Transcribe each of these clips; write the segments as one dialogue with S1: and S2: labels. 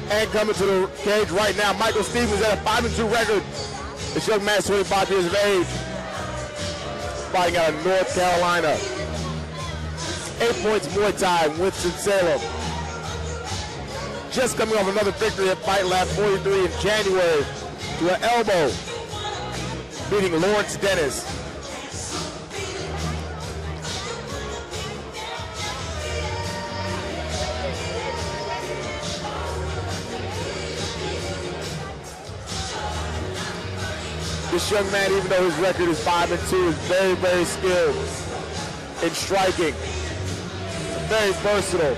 S1: And coming to the cage right now, Michael Stevens at a 5-2 record. This young man's 25 years of age, fighting out of North Carolina. 8 points Muay Thai, Winston-Salem. Just coming off another victory at Fight Lab 43 in January to an elbow, beating Lawrence Dennis. This young man, even though his record is 5-2, is very, very skilled in striking. Very versatile.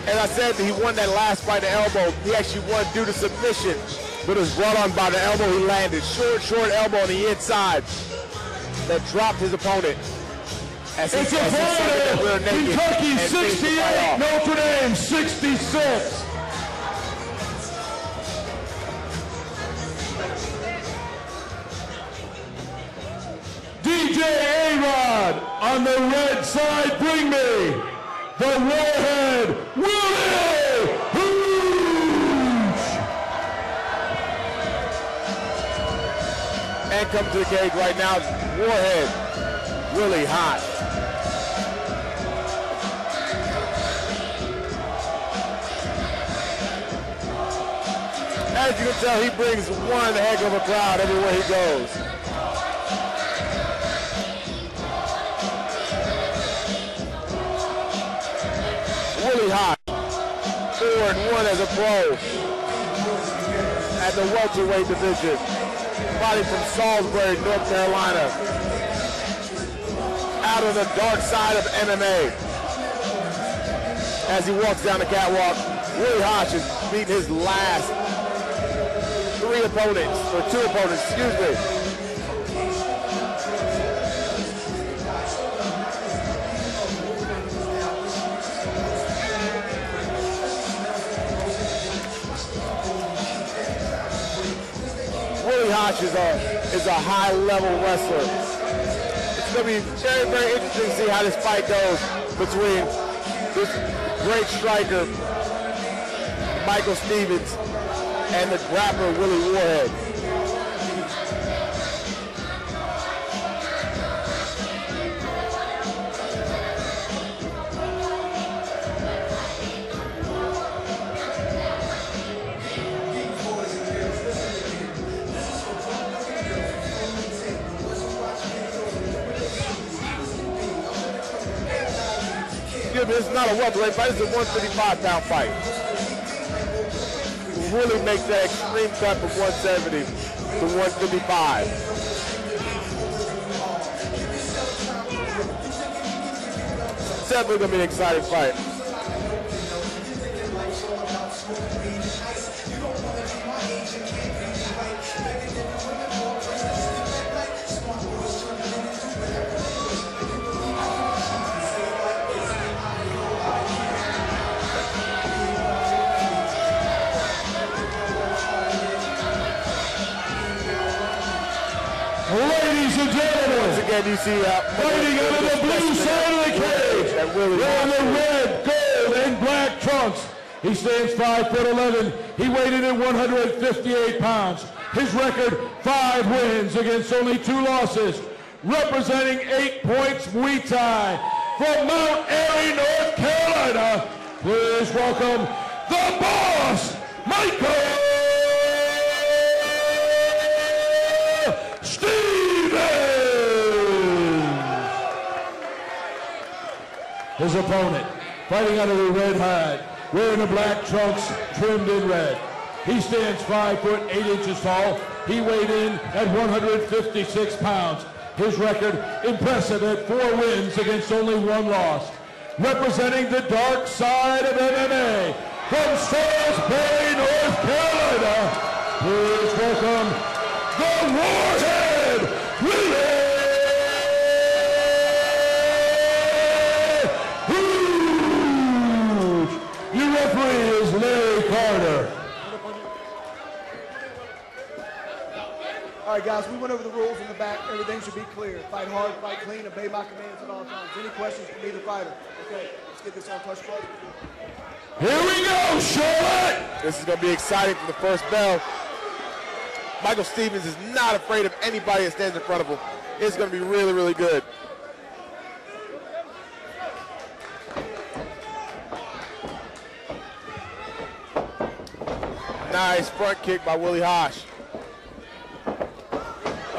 S1: And I said that he won that last fight, the elbow. He actually won due to submission, but it was brought on by the elbow he landed. Short elbow on the inside that dropped his opponent. As
S2: it's a final. Kentucky 68, Notre Dame 66. DJ A-Rod on the red side, bring me the Warhead, Willie Hosch.
S1: And come to the cage right now, Warhead, Willie Hosch. As you can tell, he brings one heck of a crowd everywhere he goes. Willie Hosch, 4-1 as a pro at the welterweight division. Fighting from Salisbury, North Carolina. Out of the dark side of MMA. As he walks down the catwalk, Willie Hosch has beaten his last two opponents, excuse me. Willie Hosch is a high-level wrestler. It's going to be very, very interesting to see how this fight goes between this great striker, Michael Stevens, and the grappler, Willie Warhead. This is not a welterweight fight, it's a 155-pound fight. Really makes that extreme cut from 170 to 155. It's definitely going to be an exciting fight.
S2: Ladies and gentlemen,
S1: once again you see
S2: fighting out of the blue side of the cage, wearing the red, gold, and black trunks. He stands 5'11". He weighed in at 158 pounds. His record, 5 wins against only 2 losses. Representing 8 points Muay Thai from Mount Airy, North Carolina. Please welcome the boss, Michael His opponent, fighting out of the red hide, wearing the black trunks trimmed in red. He stands 5'8" tall. He weighed in at 156 pounds. His record, impressive at 4 wins against only 1 loss. Representing the dark side of MMA, from Salisbury, North Carolina, please welcome the Warhead, Willie.
S3: All right, guys, we went over the rules in the back. Everything should be clear. Fight hard, fight clean, obey my commands at all times. Any questions from either fighter? Okay, let's get this on touch play.
S2: Here we go, Charlotte!
S1: This is going to be exciting from the first bell. Michael Stevens is not afraid of anybody that stands in front of him. It's going to be really, really good. Nice front kick by Willie Hosch.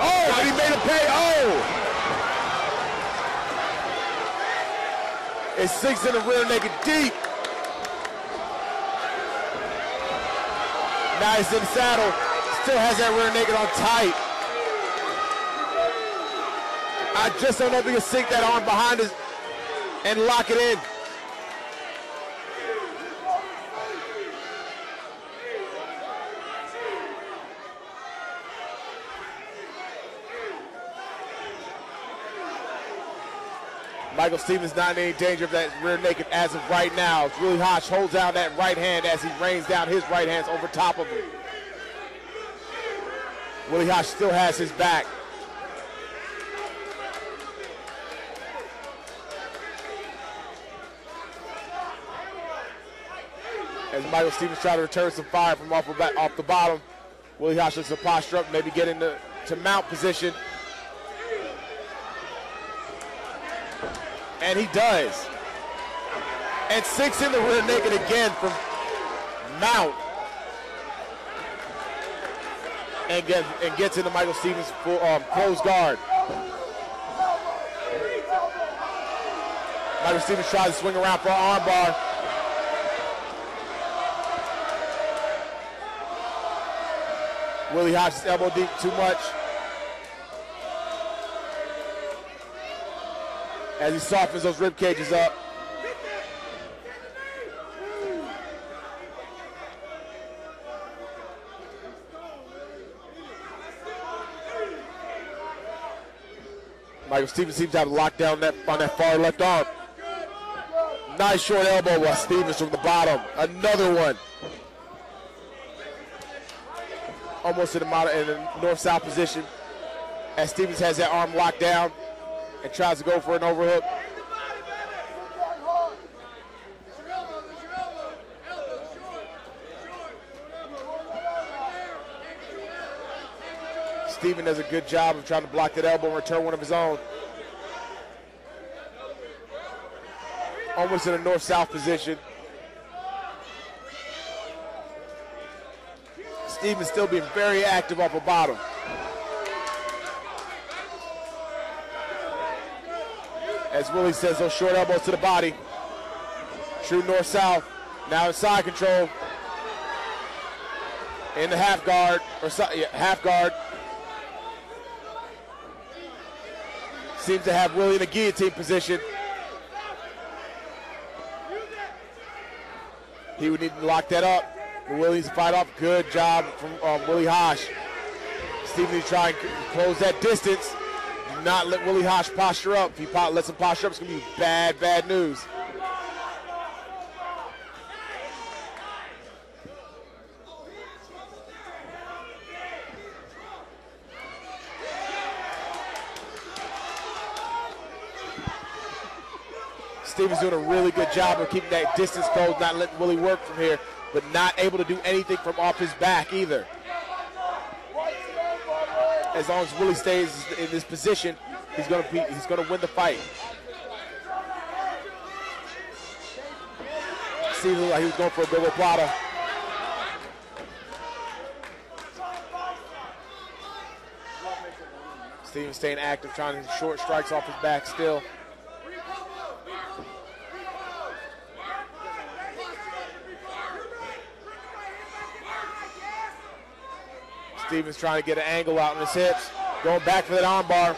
S1: Oh, and he made him pay. Oh! It sinks in the rear naked deep. Now he's in the saddle. Still has that rear naked on tight. I just don't know if he can sink that arm behind us and lock it in. Michael Stevens not in any danger of that rear naked as of right now. Willie Hosch holds down that right hand as he rains down his right hands over top of him. Willie Hosch still has his back. As Michael Stevens tries to return some fire from off the bottom, Willie Hosch looks to posture up, maybe get into mount position. And he does. And sinks in the rear naked again from mount. And gets into Michael Stevens' full closed guard. Michael Stevens tries to swing around for an arm bar. Willie Hosch is elbow deep too much. As he softens those rib cages up. Michael Stevens seems to have locked down on that far left arm. Nice short elbow by Stevens from the bottom. Another one. Almost in the north-south position. As Stevens has that arm locked down and tries to go for an overhook. Stevens does a good job of trying to block that elbow and return one of his own. Almost in a north-south position. Stevens still being very active off the bottom. As Willie says, those short elbows to the body. True north-south. Now in side control. In the half guard, half guard. Seems to have Willie in a guillotine position. He would need to lock that up. But Willie needs to fight off. Good job from Willie Hosch. Stevens needs to try and close that distance. Do not let Willie Hosch posture up. If he lets him posture up, it's going to be bad, bad news. Stevens doing a really good job of keeping that distance closed, not letting Willie work from here, but not able to do anything from off his back either. As long as Willie stays in this position, he's going to win the fight. Stevens looked like he was going for a Gogo Plata. Stevens staying active, trying to hit short strikes off his back still. Stevens trying to get an angle out on his hips, going back for that arm bar.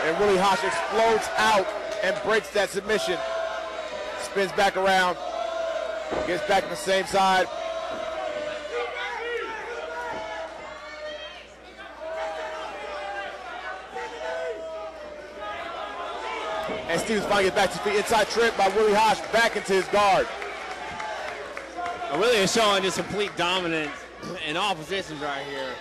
S1: And Willie Hosch explodes out and breaks that submission. Spins back around, gets back to the same side. And Stevens finally gets back to his feet. Inside trip by Willie Hosch back into his guard.
S4: Willie is showing just complete dominance in all positions right here.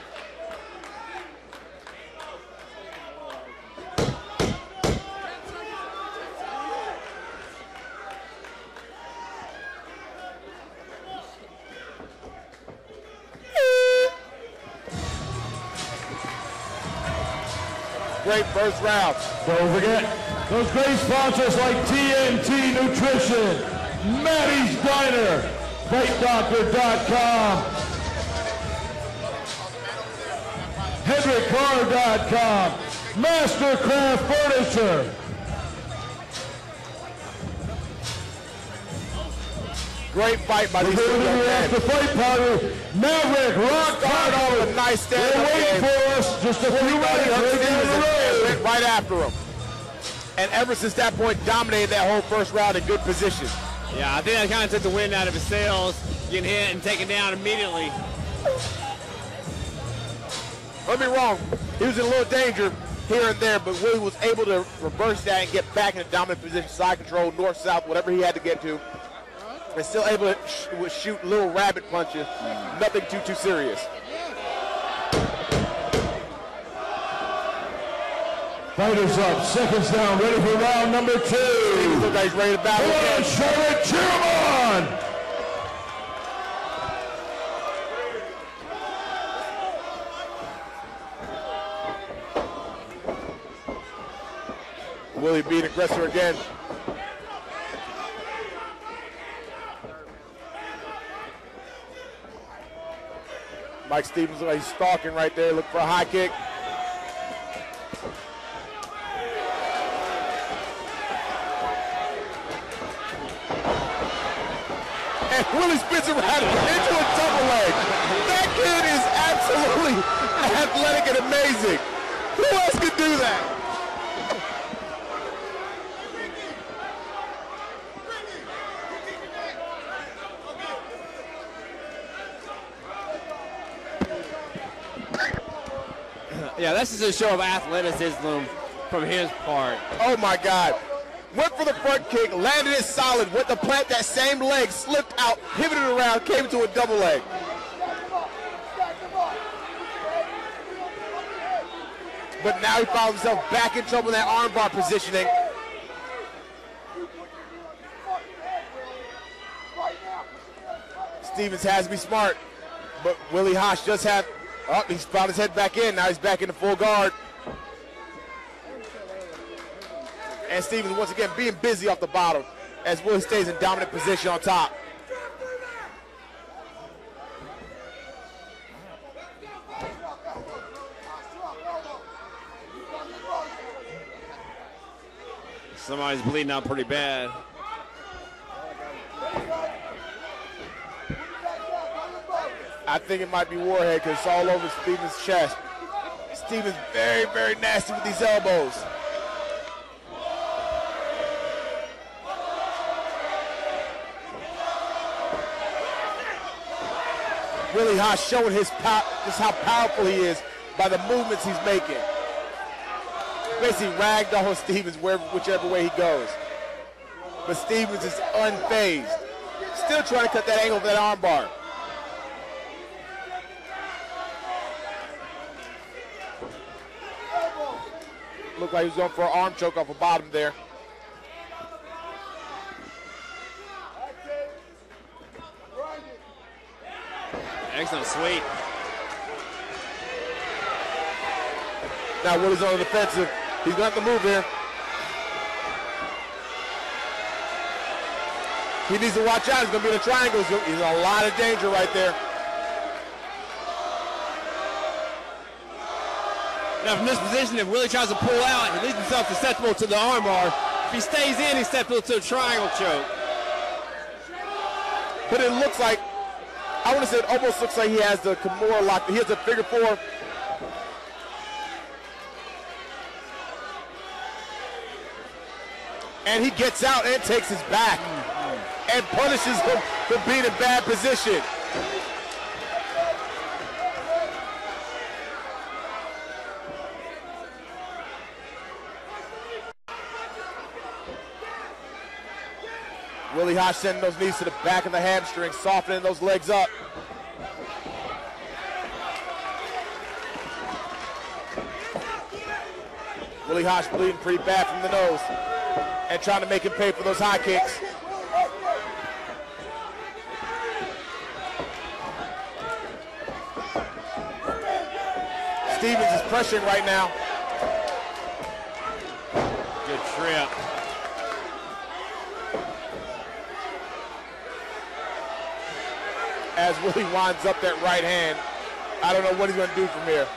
S1: Great first round.
S2: Don't forget, those great sponsors like TNT Nutrition, Maddie's Diner, FightDoctor.com, HendrickCar.com, Mastercraft Furniture.
S1: Great fight by these two young men.
S2: The fight partner, Maverick Rock
S1: Started with a nice stand-up
S2: waiting
S1: game.
S2: for us just a few minutes right down the road.
S1: Went right after him. And ever since that point, dominated that whole first round in good position.
S4: Yeah, I think that kind of took the wind out of his sails, getting hit and taken down immediately.
S1: Don't be wrong, he was in a little danger here and there, but Willie was able to reverse that and get back in a dominant position, side control, north, south, whatever he had to get to. And still able to shoot little rabbit punches. Nothing too serious.
S2: Fighters up, seconds down, ready for round number 2.
S1: Stevens looks like he's ready to battle again.
S2: Charlotte, cheer him on!
S1: Willie being aggressor again. Mike Stevens looks like he's stalking right there, looking for a high kick. And Willie spins around into a double leg. That kid is absolutely athletic and amazing. Who else could do that?
S4: Yeah, this is a show of athleticism from his part.
S1: Oh my God. Went for the front kick, landed it solid, went to plant that same leg, slipped out, pivoted around, came to a double leg. But now he found himself back in trouble in that armbar positioning. Stevens has to be smart, but Willie Hosch just had, he's found his head back in, now he's back in the full guard. And Stevens once again being busy off the bottom as Willie stays in dominant position on top.
S4: Somebody's bleeding out pretty bad.
S1: I think it might be Warhead because it's all over Stevens' chest. Stevens very, very nasty with these elbows. Willie Hosch showing his just how powerful he is by the movements he's making. Basically ragdoll Stevens whichever way he goes. But Stevens is unfazed. Still trying to cut that angle of that arm bar. Looked like he was going for an arm choke off the bottom there.
S4: Excellent sweep.
S1: Now Willie's on the defensive. He's going to have to move here. He needs to watch out. He's going to be in a triangle. He's in a lot of danger right there.
S4: Now from this position, if Willie tries to pull out, he leaves himself susceptible to the armbar. If he stays in, he's susceptible to a triangle choke.
S1: But it looks like, I want to say it almost looks like he has the Kimura lock. He has a figure four. And he gets out and takes his back and punishes him for being in bad position. Willie Hosch sending those knees to the back of the hamstring, softening those legs up. Willie Hosch bleeding pretty bad from the nose and trying to make him pay for those high kicks. Stevens is pressuring right now.
S4: Good trip.
S1: As Willie winds up that right hand, I don't know what he's going to do from here.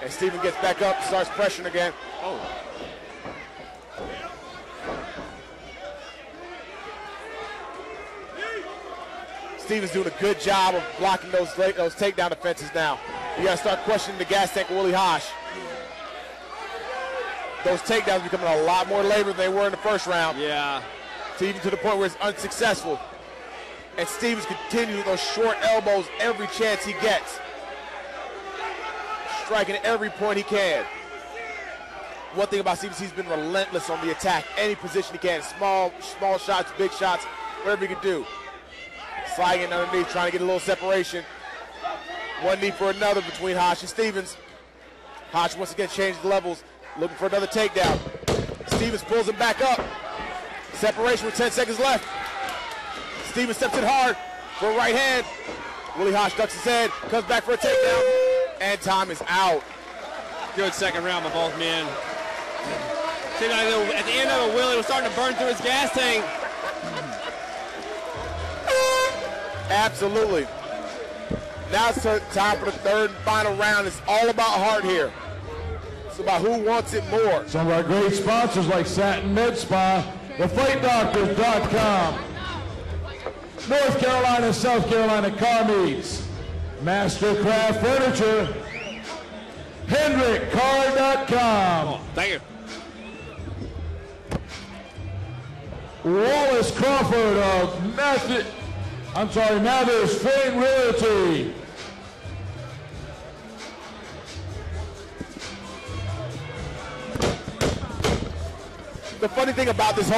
S1: And Steven gets back up, starts pressuring again.
S4: Oh.
S1: Steven's doing a good job of blocking those takedown defenses now. You got to start questioning the gas tank of Willie Hosch. Those takedowns becoming a lot more labor than they were in the first round.
S4: Yeah.
S1: Even to the point where it's unsuccessful. And Stevens continues with those short elbows every chance he gets. Striking at every point he can. One thing about Stevens, he's been relentless on the attack. Any position he can. Small shots, big shots, whatever he can do. Sliding in underneath, trying to get a little separation. One knee for another between Hosch and Stevens. Hosch once again changed the levels, looking for another takedown. Stevens pulls him back up. Separation with 10 seconds left. Stevens steps in hard for a right hand. Willie Hosch ducks his head, comes back for a takedown, and time is out.
S4: Good second round by both men. Seemed like at the end of it, Willie was starting to burn through his gas tank.
S1: Absolutely. Now it's time for the third and final round. It's all about heart here. It's about who wants it more.
S2: Some of our great sponsors like Satin Med Spa, thefightdoctors.com, North Carolina, South Carolina Car Meets, Mastercraft Furniture, HendrickCar.com.
S4: Oh, thank you.
S2: Wallace Crawford of Mathers Freight Realty.
S1: The funny thing about this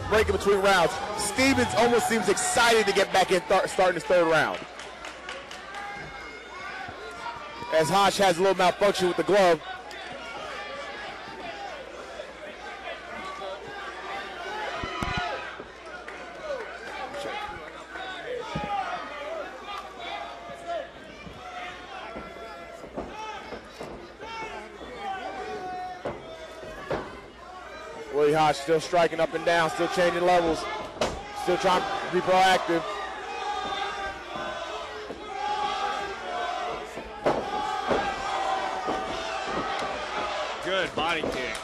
S1: break in between rounds, Stevens almost seems excited to get back in starting his third round. As Hosch has a little malfunction with the glove. Willie Hosch still striking up and down, still changing levels, still trying to be proactive.
S4: Good body kick.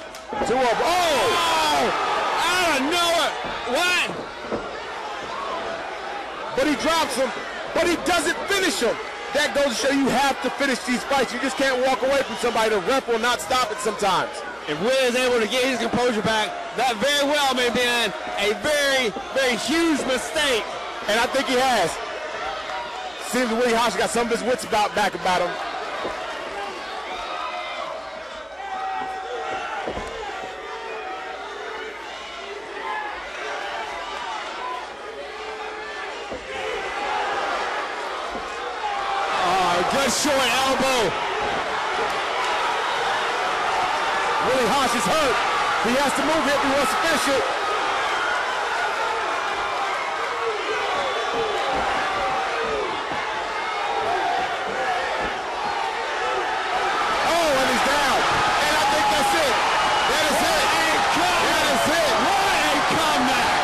S1: Two up. Oh!
S4: Out of nowhere. What?
S1: But he drops him, but he doesn't finish him. That goes to show you have to finish these fights. You just can't walk away from somebody. The ref will not stop it sometimes.
S4: If Willie is able to get his composure back, that very well may have been a very, very huge mistake.
S1: And I think he has. Seems Willie Hosch got some of his wits back about him.
S4: Good short elbow.
S1: Willie Hosch is hurt. He has to move it if he wants to finish it. Oh, and he's down. And I think that's it. That is it. That is it.
S4: What a comeback.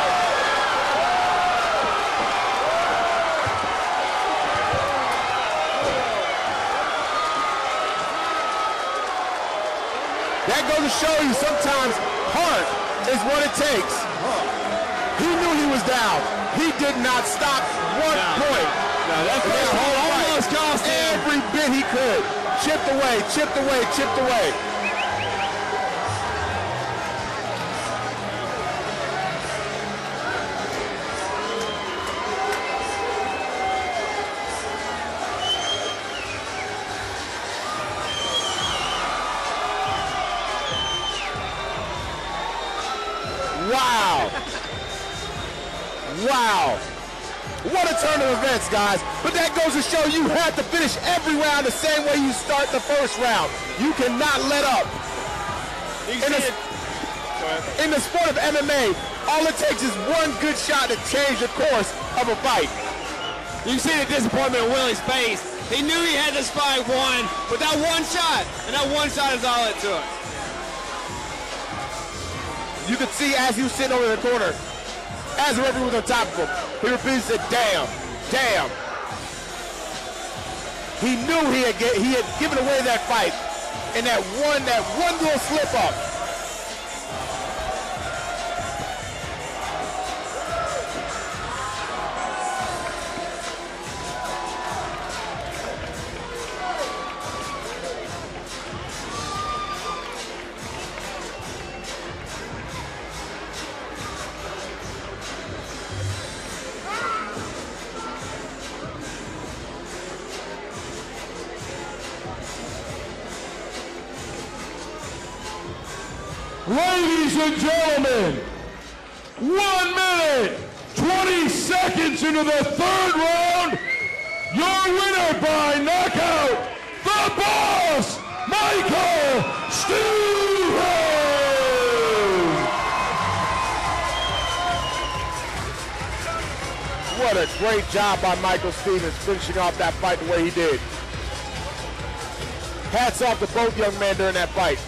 S1: That goes to show you sometimes heart is what it takes. He knew he was down. He did not stop one point.
S4: No, that first hold almost cost him.
S1: Every bit he could. Chipped away, chipped away, chipped away. Wow. Wow. What a turn of events, guys. But that goes to show you have to finish every round the same way you start the first round. You cannot let up. In the sport of MMA, all it takes is one good shot to change the course of a fight.
S4: You can see the disappointment in Willie's face. He knew he had this fight won with that one shot, and that one shot is all it took.
S1: You could see as he was sitting over in the corner, as the referee was on top of him, he repeatedly said, damn, damn. He knew he had given away that fight, and that one little slip up.
S2: Ladies and gentlemen, 1 minute, 20 seconds into the third round, your winner by knockout, the boss, Michael Stevens!
S1: What a great job by Michael Stevens finishing off that fight the way he did. Hats off to both young men during that fight.